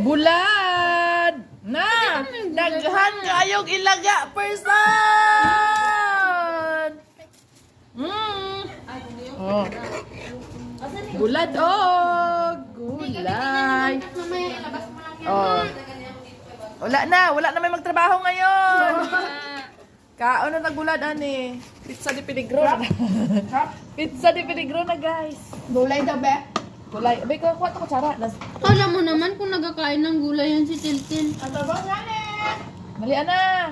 Bulad! Na! Daghan kayong ilaga, person! Oh. Bulad, oh! Gulay! Oh. Wala na may magtrabaho ngayon. Kaon na nagulad ani. Pizza di Peligro. Pizza di Peligro na, guys. Gulay daw, be. Gulay. Abay ko kuha to kutsara. Kala mo naman kung nagkakain ng gulay yan si Tiltil. Dali ana.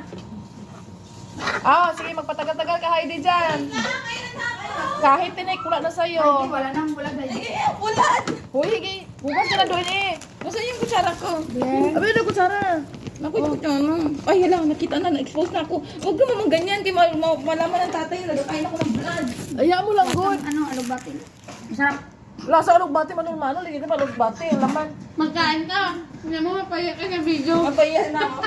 Sige magpatagal-tagal ka Heidi diyan. Kahit tinik wala na sa'yo. Wala nang bulad. Hoy, higi. Hugas ka na doon eh. Nasaan yung kutsara ko? Abay na kutsara. Naku, yung kutsara. Ay, hala, nakita na, na-expose na ako. Huwag ka mamang ganyan, di malaman ng tatay, nagkakain ako ng blood. Ayaw mo lang, good. Ano, alugbati. Masarap. Lasa alugbati, manul-manul. Hindi ka alugbati. Ang laman. Magkain ka. Hindi mo mapaya ka sa video. Mapayan na ako.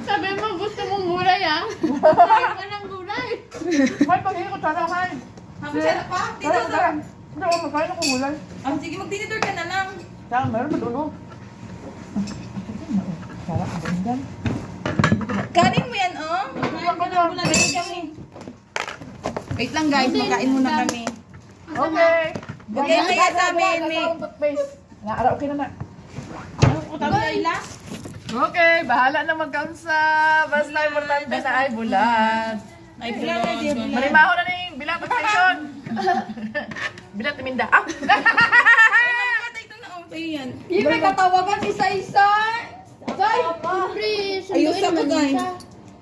Sabi mo gusto mong gulay Kain ka ng gulay. Hay, pag-higi kutsara, hay. Kutsara pa? Tara, tara. Hindi ako magkain ako gulay. Sige, mag-tinidor ka na lang. Saan, meron ba dulo? Sarap, ang dyan. Kanin mo yan, oh. Wait lang, guys. Makain muna kami. Okay. Okay, kaya sa amin, may... Naara, okay na na. Utang na ila? Okay, bahala na magkamsa. Basta importante na ay bulan. Ay, bilang na, di bilang. Marimaho na ni bilang station. Bilang timinda. Ah! Ito na, oh. Sa'yo yan. Yung may katawagan isa-isa. Guys, siyempre, Ayos ako, guys.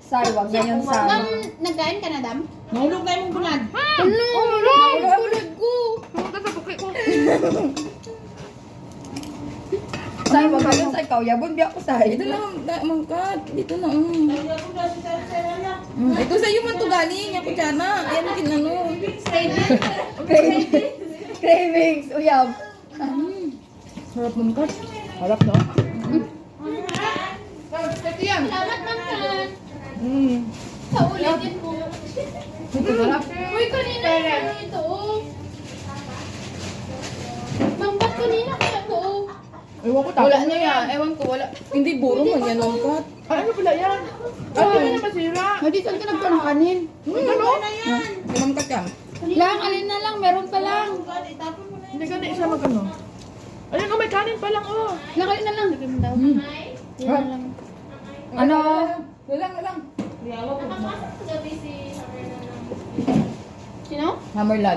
Say, wag ganyan sa... Dam, nagkain ka na, Dam? Nahulog na yung bulad. Ano? Wala, tulad ko. Say, wag ganyan sa ikaw. Yabon di ako, say. Ito na, mangkat. Dito na, Ito sa'yo man to galing, yung kutsara. Ayan, akin ano. Cravings. Uyab. Sarap mangkat. Harap no? Salamat, Mangkan. Mm. Sa ulitin po. Uy, kanina yung ito, Mangkat, kanina kaya to, Ewan ko Wala na yan. Ewan ko, wala. Hindi buro man yan, mangkat. Ay, ano pala yan? Ano na masira? Hindi, saan ka nagpa ng kanin? Ano? May mangkat yan. Lang, alin na lang. Meron pa lang. Hindi ka na isa mag-ano. Ayun, oh, may kanin pa lang, oh. Lang, alin na lang. Yan lang. Ano? Walang. Nakapasok sa gabi si Summer na lang. Sino? Hammer log.